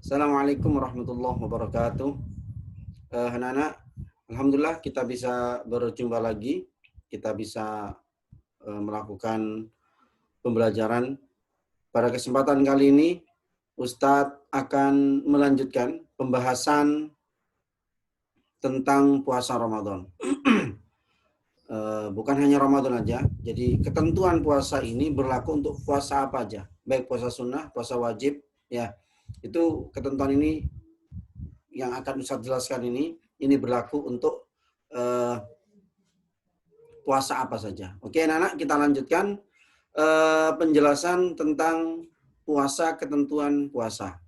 Assalamualaikum warahmatullahi wabarakatuh. Anak-anak, alhamdulillah kita bisa berjumpa lagi. Kita bisa melakukan pembelajaran. Pada kesempatan kali ini, Ustadz akan melanjutkan pembahasan tentang puasa Ramadan. Bukan hanya Ramadan aja, jadi ketentuan puasa ini berlaku untuk puasa apa aja, baik puasa sunnah, puasa wajib, ya. Itu ketentuan ini yang akan Ustadz jelaskan ini berlaku untuk puasa apa saja. Oke, anak-anak, kita lanjutkan penjelasan tentang puasa, ketentuan puasa.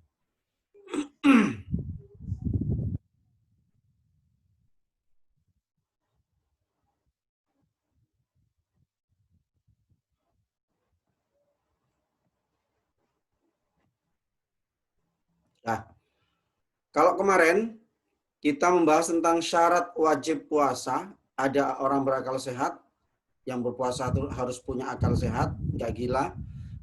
Nah, kalau kemarin kita membahas tentang syarat wajib puasa, ada orang berakal sehat, yang berpuasa itu harus punya akal sehat, nggak gila,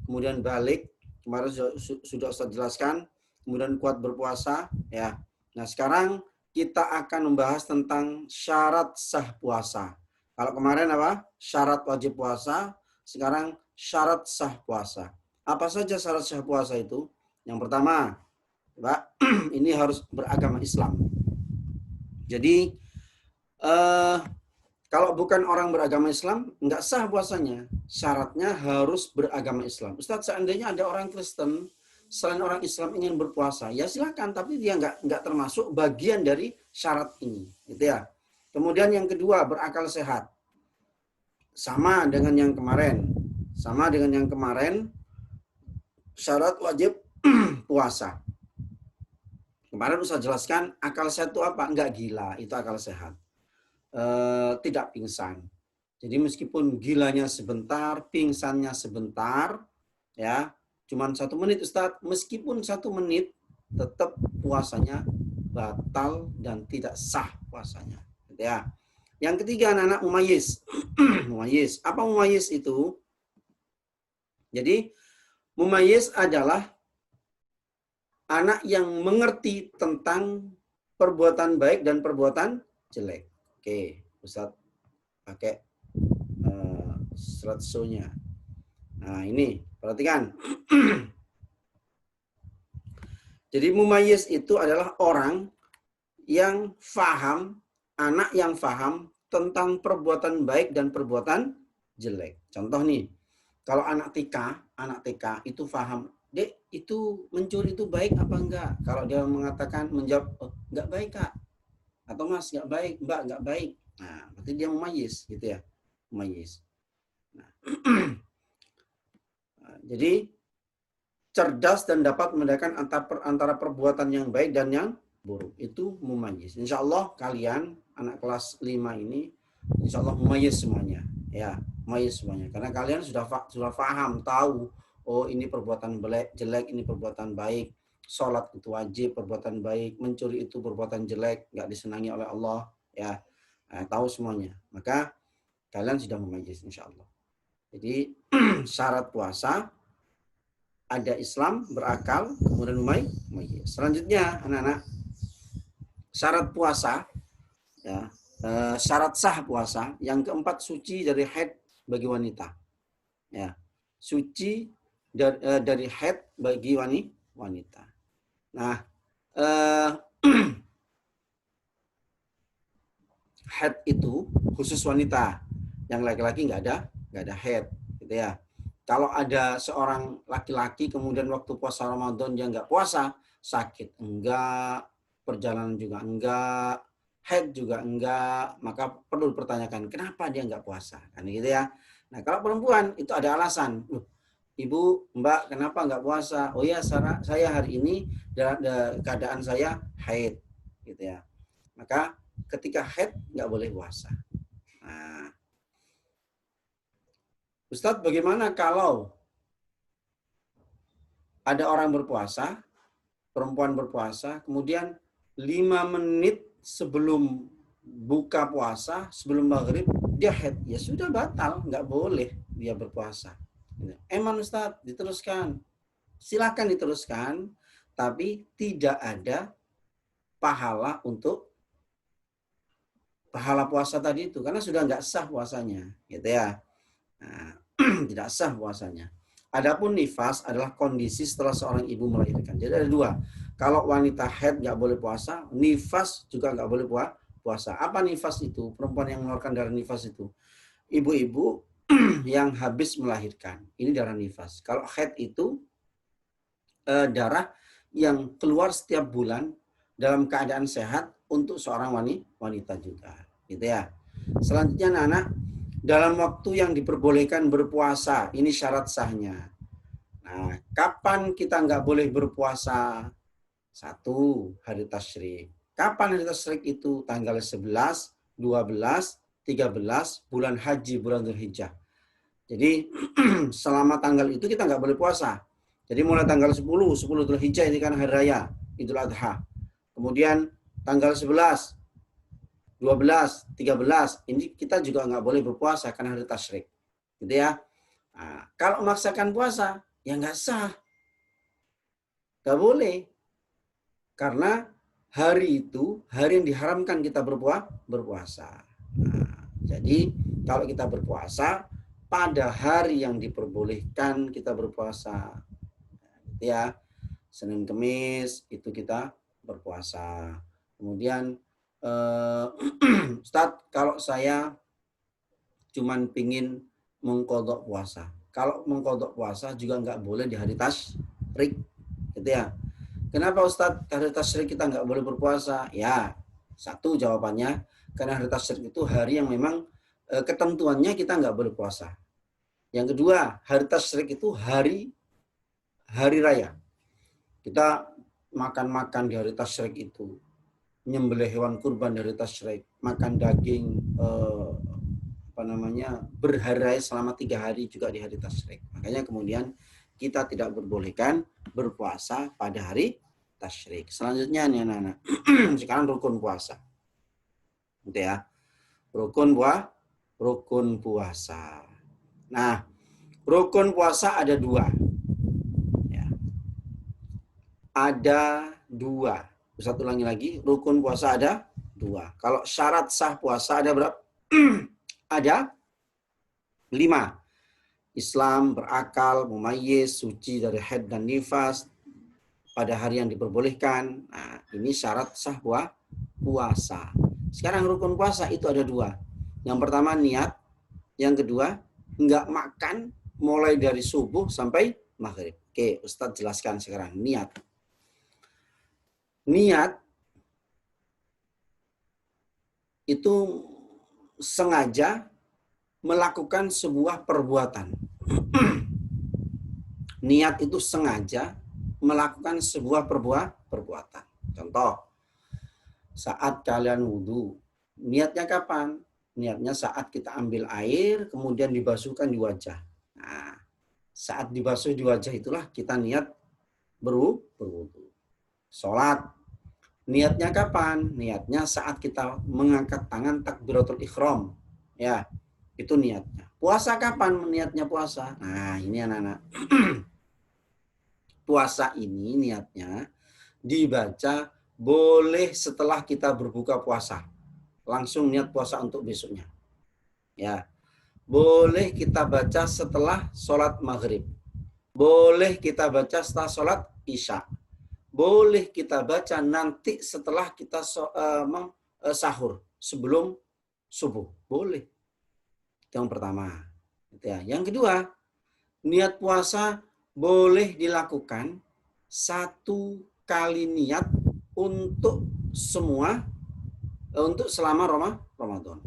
kemudian balik, kemarin sudah Ustaz jelaskan, kemudian kuat berpuasa, ya. Nah, sekarang kita akan membahas tentang syarat sah puasa. Kalau kemarin apa? Syarat wajib puasa, sekarang syarat sah puasa. Apa saja syarat sah puasa itu? Yang pertama, Pak, ini harus beragama Islam. Jadi, kalau bukan orang beragama Islam, nggak sah puasanya. Syaratnya harus beragama Islam. Ustadz, seandainya ada orang Kristen, selain orang Islam ingin berpuasa, ya silakan, tapi dia nggak termasuk bagian dari syarat ini, gitu ya. Kemudian yang kedua, berakal sehat. Sama dengan yang kemarin, syarat wajib puasa. Kemarin Ustaz jelaskan, akal sehat itu apa? Nggak gila, itu akal sehat. Tidak pingsan. Jadi meskipun gilanya sebentar, pingsannya sebentar, ya, cuman 1 menit Ustadz, meskipun 1 menit, tetap puasanya batal dan tidak sah puasanya. Gitu ya. Yang ketiga, anak-anak mumayyiz. Mumayyiz. Apa mumayyiz itu? Jadi mumayyiz adalah anak yang mengerti tentang perbuatan baik dan perbuatan jelek. Oke, Ustadz pakai slideshow-nya. Nah, ini, perhatikan. Jadi mumayyiz itu adalah orang yang faham, anak yang faham tentang perbuatan baik dan perbuatan jelek. Contoh nih, kalau anak TK itu faham, Dek, itu mencuri itu baik apa enggak? Kalau dia menjawab, oh, enggak baik, Kak. Atau Mas, enggak baik, Mbak, enggak baik. Nah, berarti dia mumayyiz, gitu ya. Mumayyiz. Nah, jadi cerdas dan dapat membedakan antara perbuatan yang baik dan yang buruk. Itu mumayyiz. Insya Allah kalian, anak kelas 5 ini, insya Allah mumayyiz semuanya. Ya, mumayyiz semuanya. Karena kalian sudah paham, tahu, oh ini perbuatan jelek, ini perbuatan baik. Sholat itu wajib, perbuatan baik. Mencuri itu perbuatan jelek, nggak disenangi oleh Allah. Ya, nah, tahu semuanya. Maka kalian sudah mumayyiz insya Allah. Jadi syarat puasa, ada Islam, berakal, kemudian mumayyiz. Selanjutnya, anak-anak, syarat puasa, ya, syarat sah puasa, yang keempat, suci dari haid bagi wanita. Ya, suci dari haid bagi wanita. Nah, haid itu khusus wanita, yang laki-laki nggak ada haid, gitu ya. Kalau ada seorang laki-laki kemudian waktu puasa Ramadan dia nggak puasa, sakit enggak, perjalanan juga enggak, haid juga enggak, maka perlu dipertanyakan kenapa dia nggak puasa, kan gitu ya. Nah, kalau perempuan itu ada alasan, Ibu, Mbak, kenapa nggak puasa? Oh ya, saya hari ini keadaan saya haid, gitu ya. Maka ketika haid nggak boleh puasa. Nah, Ustadz, bagaimana kalau ada orang berpuasa, perempuan berpuasa, kemudian 5 menit sebelum buka puasa, sebelum maghrib, dia haid. Ya sudah batal, nggak boleh dia berpuasa. Emang Ustadz, diteruskan. Silakan diteruskan, tapi tidak ada pahala untuk pahala puasa tadi itu, karena sudah nggak sah puasanya, gitu ya. Nah, tidak sah puasanya. Adapun nifas adalah kondisi setelah seorang ibu melahirkan. Jadi ada dua. Kalau wanita haid nggak boleh puasa, nifas juga nggak boleh puasa. Apa nifas itu? Perempuan yang mengeluarkan darah nifas itu. Ibu-ibu yang habis melahirkan. Ini darah nifas. Kalau haid itu darah yang keluar setiap bulan dalam keadaan sehat untuk seorang wanita juga. Gitu ya. Selanjutnya anak-anak, dalam waktu yang diperbolehkan berpuasa, ini syarat sahnya. Nah, kapan kita nggak boleh berpuasa? Satu, hari tasyrik. Kapan hari tasyrik itu? Tanggal 11, 12, 13, bulan haji, bulan Dzulhijjah. Jadi, selama tanggal itu kita nggak boleh puasa. Jadi mulai tanggal 10 Dzulhijjah ini kan hari raya, Idul Adha. Kemudian tanggal 11, 12, 13, ini kita juga nggak boleh berpuasa karena hari tasyrik. Gitu ya. Nah, kalau memaksakan puasa, ya nggak sah. Nggak boleh. Karena hari itu, hari yang diharamkan kita berpuasa. Nah, jadi kalau kita berpuasa, pada hari yang diperbolehkan kita berpuasa. Gitu ya. Senin Kemis itu kita berpuasa. Kemudian Ustadz, kalau saya cuman pingin mengkodok puasa. Kalau mengkodok puasa juga nggak boleh di hari tasyrik, gitu ya. Kenapa Ustadz hari tasyrik kita nggak boleh berpuasa? Ya, satu jawabannya karena hari tasyrik itu hari yang memang ketentuannya kita nggak boleh puasa. Yang kedua, hari tasyrik itu hari raya. Kita makan-makan di hari tasyrik itu, nyembelih hewan kurban dari tasyrik, makan daging berhari selama 3 hari juga di hari tasyrik. Makanya kemudian kita tidak berbolehkan berpuasa pada hari tasyrik. Selanjutnya nih anak-anak, sekarang rukun puasa, gitu ya. Rukun puasa. Nah, rukun puasa ada 2. Ya. Ada 2. Ustaz ulangi lagi, rukun puasa ada 2. Kalau syarat sah puasa ada berapa? Ada 5. Islam, berakal, mumayyiz, suci dari haid dan nifas, pada hari yang diperbolehkan. Nah, ini syarat sah puasa. Sekarang rukun puasa itu ada 2. Yang pertama niat, yang kedua enggak makan mulai dari subuh sampai maghrib. Oke, Ustadz jelaskan sekarang niat. Niat itu sengaja melakukan sebuah perbuatan. Niat itu sengaja melakukan sebuah perbuatan. Contoh, saat kalian wudhu, niatnya kapan? Niatnya saat kita ambil air, kemudian dibasuhkan di wajah. Nah, saat dibasuh di wajah itulah kita niat berwudhu. Sholat, niatnya kapan? Niatnya saat kita mengangkat tangan takbiratul ihram. Ya, itu niatnya. Puasa kapan niatnya puasa? Nah, ini anak-anak. Puasa ini niatnya dibaca boleh setelah kita berbuka puasa. Langsung niat puasa untuk besoknya. Ya. Boleh kita baca setelah sholat maghrib. Boleh kita baca setelah sholat isya. Boleh kita baca nanti setelah kita sahur. Sebelum subuh. Boleh. Itu yang pertama. Yang kedua, niat puasa boleh dilakukan 1 kali niat untuk selama Ramadan.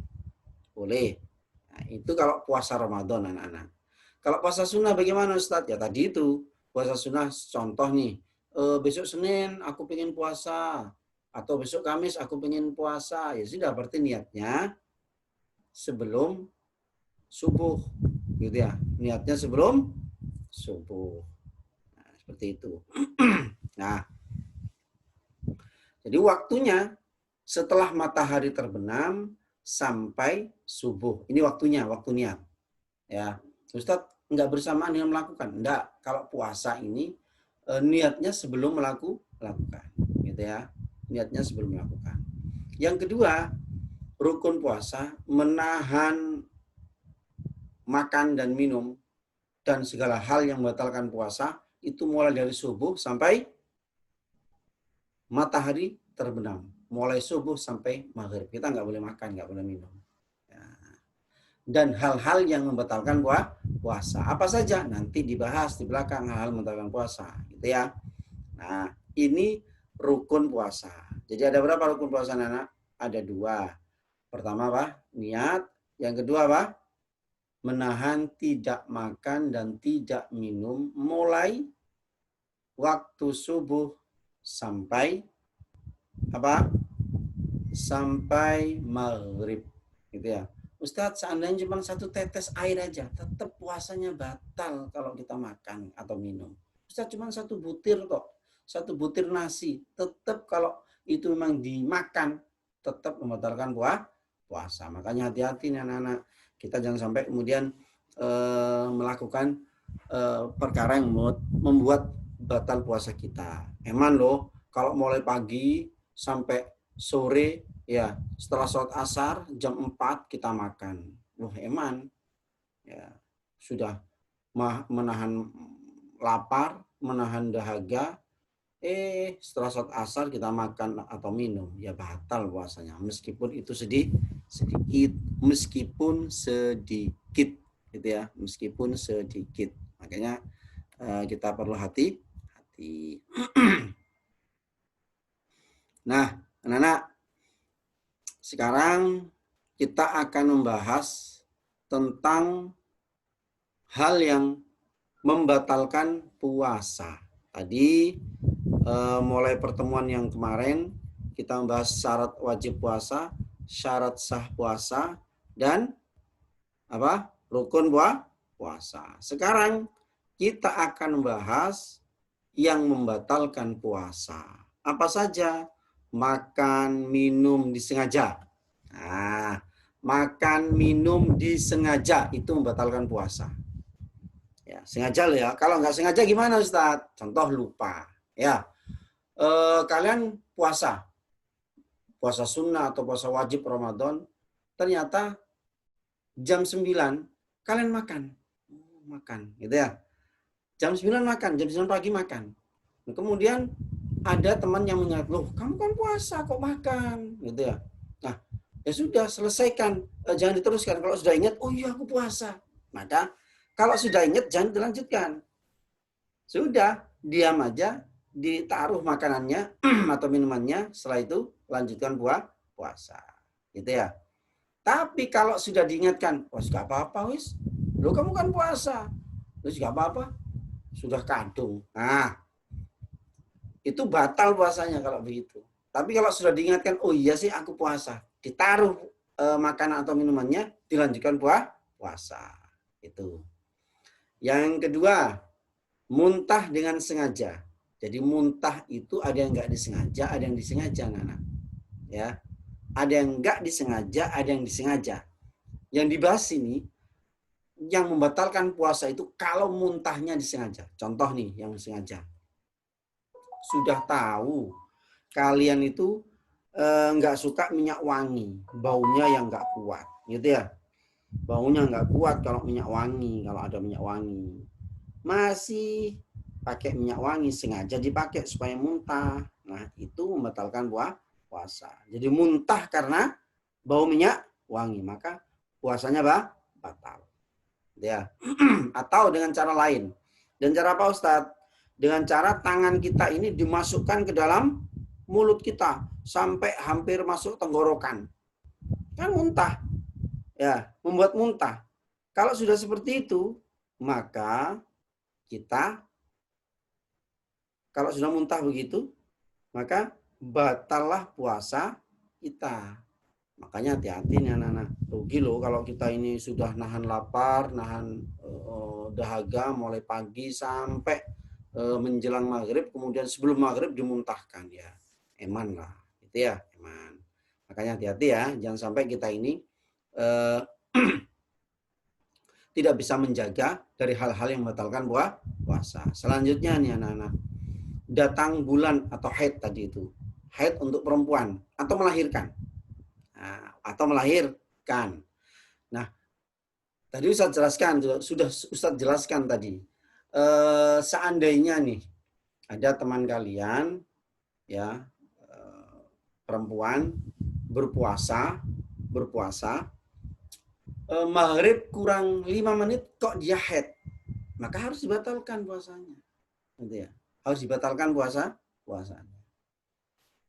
Boleh. Nah, itu kalau puasa Ramadan anak-anak. Kalau puasa sunnah bagaimana Ustadz? Ya tadi itu puasa sunnah, contoh nih, besok Senin aku pengen puasa, atau besok Kamis aku pengen puasa, ya sudah berarti niatnya sebelum subuh, gitu ya. Niatnya sebelum subuh. Nah, seperti itu. Nah, jadi waktunya setelah matahari terbenam sampai subuh. Ini waktunya, waktu niat. Ya, Ustadz nggak bersamaan dengan melakukan. Enggak, kalau puasa ini niatnya sebelum melakukan, gitu ya. Niatnya sebelum melakukan. Yang kedua, rukun puasa menahan makan dan minum dan segala hal yang membatalkan puasa itu mulai dari subuh sampai matahari terbenam. Mulai subuh sampai maghrib. Kita nggak boleh makan, nggak boleh minum. Ya. Dan hal-hal yang membatalkan puasa. Apa saja? Nanti dibahas di belakang hal-hal membatalkan puasa. Gitu ya. Nah, ini rukun puasa. Jadi ada berapa rukun puasa, anak? Ada 2. Pertama apa? Niat. Yang kedua apa? Menahan tidak makan dan tidak minum mulai waktu subuh sampai apa? Sampai maghrib, gitu ya. Ustadz, seandainya cuma 1 tetes air aja, tetap puasanya batal kalau kita makan atau minum. Ustadz, cuma 1 butir kok, 1 butir nasi, tetap kalau itu memang dimakan, tetap membatalkan puasa. Makanya hati-hati nih anak-anak, kita jangan sampai kemudian melakukan perkara yang membuat batal puasa kita. Eman loh, kalau mulai pagi sampai sore ya, setelah sholat asar jam 4 kita makan. Loh eman. Ya, sudah menahan lapar, menahan dahaga. Setelah sholat asar kita makan atau minum, ya batal puasanya. Meskipun itu sedikit, meskipun sedikit, gitu ya, meskipun sedikit. Makanya kita perlu hati-hati. Nah, anak-anak, sekarang kita akan membahas tentang hal yang membatalkan puasa. Tadi mulai pertemuan yang kemarin kita membahas syarat wajib puasa, syarat sah puasa, dan apa? Rukun puasa. Sekarang kita akan membahas yang membatalkan puasa. Apa saja? Makan, minum disengaja. Nah, makan, minum disengaja itu membatalkan puasa. Ya, sengaja loh ya. Kalau nggak sengaja gimana Ustadz? Contoh lupa. Ya, kalian puasa sunnah atau puasa wajib Ramadan, ternyata jam 9 kalian makan, gitu ya. Jam 9 makan, jam 9 pagi makan. Nah, kemudian ada teman yang mengingat, loh kamu kan puasa kok makan, gitu ya. Nah, ya sudah selesaikan, jangan diteruskan. Kalau sudah ingat, oh iya aku puasa. Maka kalau sudah ingat jangan dilanjutkan. Sudah, diam aja, ditaruh makanannya atau minumannya, setelah itu lanjutkan puasa. Gitu ya. Tapi kalau sudah diingatkan, oh gak apa-apa wis. Loh kamu kan puasa. Terus gak apa-apa. Sudah kadung. Nah, itu batal puasanya kalau begitu. Tapi kalau sudah diingatkan, oh iya sih aku puasa, ditaruh makanan atau minumannya, dilanjutkan puasa. Itu. Yang kedua, muntah dengan sengaja. Jadi muntah itu ada yang nggak disengaja, ada yang disengaja, anak-anak. Ya, ada yang nggak disengaja, ada yang disengaja. Yang dibahas ini, yang membatalkan puasa itu kalau muntahnya disengaja. Contoh nih, yang sengaja. Sudah tahu kalian itu nggak suka minyak wangi, baunya yang nggak kuat, gitu ya. Baunya nggak kuat kalau minyak wangi, kalau ada minyak wangi. Masih pakai minyak wangi, sengaja dipakai supaya muntah. Nah, itu membatalkan puasa. Jadi muntah karena bau minyak wangi, maka puasanya batal. Ya. Atau dengan cara lain. Dan cara apa Ustadz? Dengan cara tangan kita ini dimasukkan ke dalam mulut kita sampai hampir masuk tenggorokan. Kan muntah. Ya, membuat muntah. Kalau sudah seperti itu, maka kita kalau sudah muntah begitu, maka batallah puasa kita. Makanya hati-hati nih anak-anak. Rugi loh kalau kita ini sudah nahan lapar, nahan dahaga mulai pagi sampai menjelang maghrib, kemudian sebelum maghrib dimuntahkan, ya eman lah, gitu ya, eman. Makanya hati-hati ya, jangan sampai kita ini tidak bisa menjaga dari hal-hal yang membatalkan puasa. Selanjutnya nih anak-anak, datang bulan atau haid tadi itu. Haid untuk perempuan atau melahirkan. Nah, atau melahirkan. Nah, tadi Ustaz jelaskan, sudah Ustaz jelaskan tadi. Seandainya nih ada teman kalian ya perempuan berpuasa maghrib kurang 5 menit kok dia haid, maka harus dibatalkan puasanya, gitu ya. Harus dibatalkan puasanya.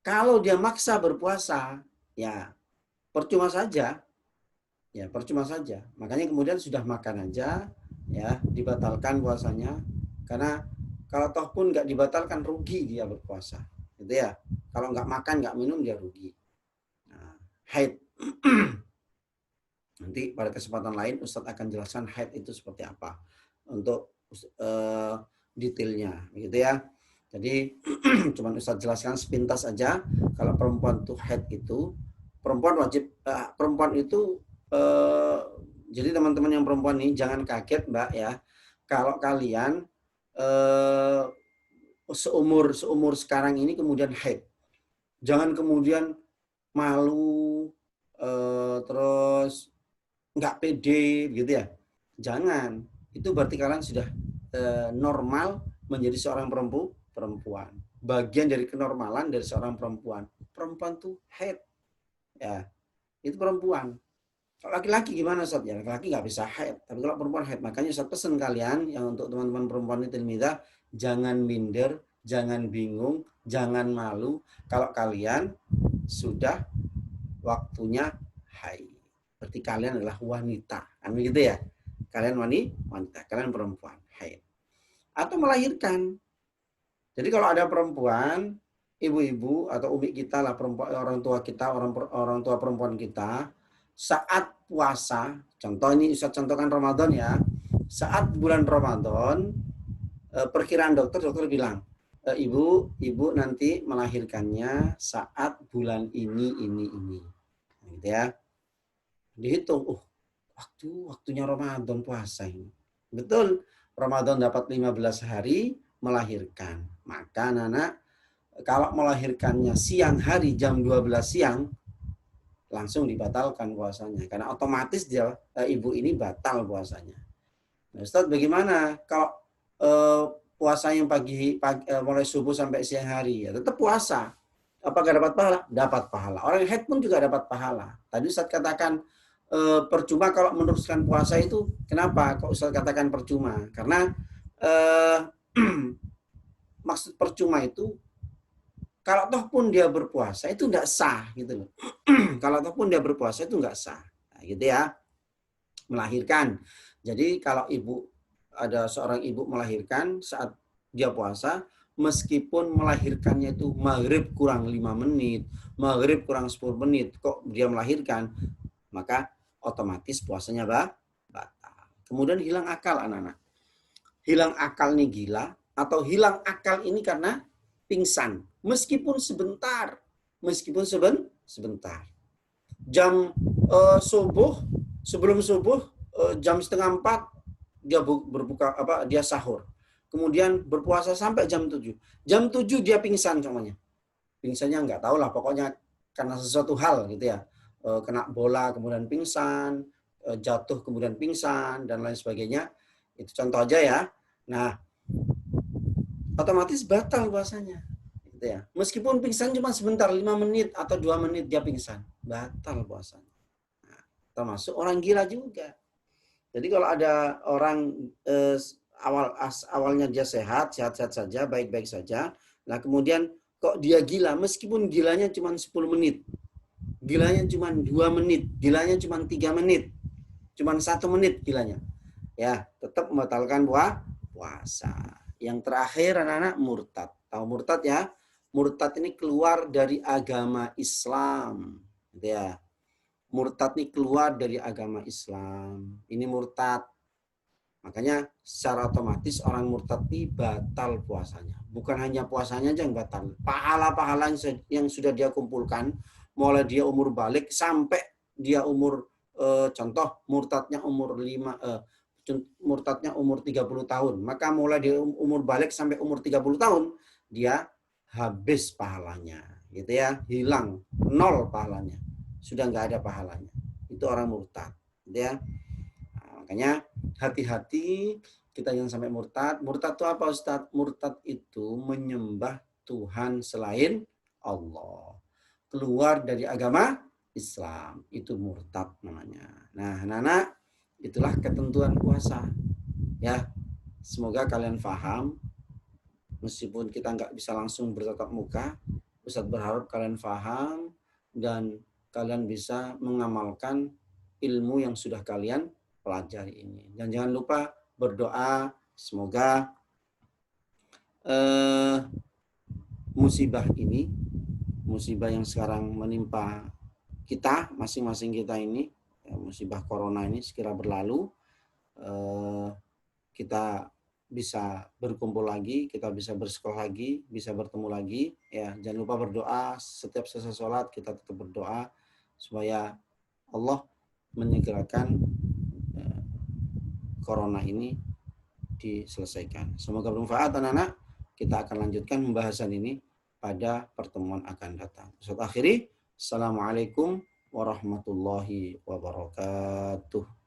Kalau dia maksa berpuasa, ya percuma saja. Ya, percuma saja. Makanya kemudian sudah makan aja, ya, dibatalkan puasanya. Karena kalau toh pun nggak dibatalkan, rugi dia berpuasa. Gitu ya. Kalau nggak makan, nggak minum, dia rugi. Nah, haid. Nanti pada kesempatan lain Ustadz akan jelaskan haid itu seperti apa. Untuk detailnya, gitu ya. Jadi, cuman Ustadz jelaskan sepintas aja. Kalau perempuan tuh haid itu, perempuan wajib, perempuan itu jadi teman-teman yang perempuan ini jangan kaget Mbak ya, kalau kalian seumur sekarang ini kemudian haid, jangan kemudian malu terus nggak pede gitu ya, jangan. Itu berarti kalian sudah normal menjadi seorang perempuan, bagian dari kenormalan dari seorang perempuan. Perempuan tuh haid ya, itu perempuan. Kalau laki-laki gimana Ustaz? Ya laki-laki nggak bisa haid. Tapi kalau perempuan haid, makanya Ustaz pesan kalian yang untuk teman-teman perempuan itu tilmidah, jangan minder, jangan bingung, jangan malu kalau kalian sudah waktunya haid. Berarti kalian adalah wanita. Kan begitu ya? Kalian wanita, kalian perempuan haid. Atau melahirkan. Jadi kalau ada perempuan, ibu-ibu atau umi kita lah, perempuan, orang tua kita, orang tua perempuan kita, saat puasa, contoh ini Ustaz contohkan Ramadan ya, saat bulan Ramadan, perkiraan dokter bilang, ibu nanti melahirkannya saat bulan ini, gitu ya. Dihitung, waktunya Ramadan puasa ini. Betul, Ramadan dapat 15 hari melahirkan. Maka anak, kalau melahirkannya siang hari jam 12 siang, langsung dibatalkan puasanya karena otomatis dia ibu ini batal puasanya. Nah, Ustaz bagaimana kalau puasa yang pagi mulai subuh sampai siang hari ya tetap puasa. Apakah dapat pahala? Dapat pahala. Orang yang haid pun juga dapat pahala. Tadi Ustaz katakan percuma kalau meneruskan puasa itu. Kenapa kok Ustaz katakan percuma? Karena maksud percuma itu kalau toh pun dia berpuasa itu enggak sah gitu loh. Kalau toh pun dia berpuasa itu enggak sah. Nah, gitu ya. Melahirkan. Jadi kalau ada seorang ibu melahirkan saat dia puasa, meskipun melahirkannya itu maghrib kurang 5 menit, maghrib kurang 10 menit, kok dia melahirkan, maka otomatis puasanya batal. Kemudian hilang akal anak-anak. Hilang akal nih gila, atau hilang akal ini karena pingsan. Meskipun sebentar. Jam subuh, sebelum subuh, jam 3:30 dia berbuka dia sahur. Kemudian berpuasa sampai jam 7. Jam 7 dia pingsan semuanya. Pingsannya nggak tahu lah, pokoknya karena sesuatu hal gitu ya. Kena bola kemudian pingsan, jatuh kemudian pingsan dan lain sebagainya. Itu contoh aja ya. Nah, otomatis batal puasanya. Gitu ya. Meskipun pingsan cuma sebentar, 5 menit atau 2 menit dia pingsan, batal puasanya. Nah, termasuk orang gila juga. Jadi kalau ada orang awalnya dia sehat saja, baik-baik saja. Nah, kemudian kok dia gila, meskipun gilanya cuma 10 menit. Gilanya cuma 2 menit, gilanya cuma 3 menit. Cuma 1 menit gilanya. Ya, tetap membatalkan puasa. Yang terakhir anak-anak murtad. Tahu murtad ya? Murtad ini keluar dari agama Islam. Gitu ya. Murtad ini keluar dari agama Islam. Ini murtad. Makanya secara otomatis orang murtad ini batal puasanya. Bukan hanya puasanya aja yang batal. Pahala-pahala yang sudah dia kumpulkan, mulai dia umur balik sampai dia umur, contoh murtadnya umur 30 tahun. Maka mulai dia umur balik sampai umur 30 tahun, dia habis pahalanya, gitu ya, hilang, nol pahalanya, sudah nggak ada pahalanya. Itu orang murtad, gitu ya. Nah, makanya hati-hati kita jangan sampai murtad. Murtad itu apa, Ustadz? Murtad itu menyembah Tuhan selain Allah, keluar dari agama Islam, itu murtad namanya. Nah, anak-anak, itulah ketentuan puasa. Ya, semoga kalian paham. Meskipun kita nggak bisa langsung bertatap muka, Ustadz berharap kalian paham dan kalian bisa mengamalkan ilmu yang sudah kalian pelajari ini. Dan jangan lupa berdoa, semoga musibah ini, musibah yang sekarang menimpa kita, masing-masing kita ini, musibah corona ini segera berlalu, kita bisa berkumpul lagi, kita bisa bersekolah lagi, bisa bertemu lagi. Ya, jangan lupa berdoa, setiap selesai sholat kita tetap berdoa supaya Allah menyegerakan corona ini diselesaikan. Semoga bermanfaat anak-anak. Kita akan lanjutkan pembahasan ini pada pertemuan akan datang. Ustaz akhiri, Assalamualaikum warahmatullahi wabarakatuh.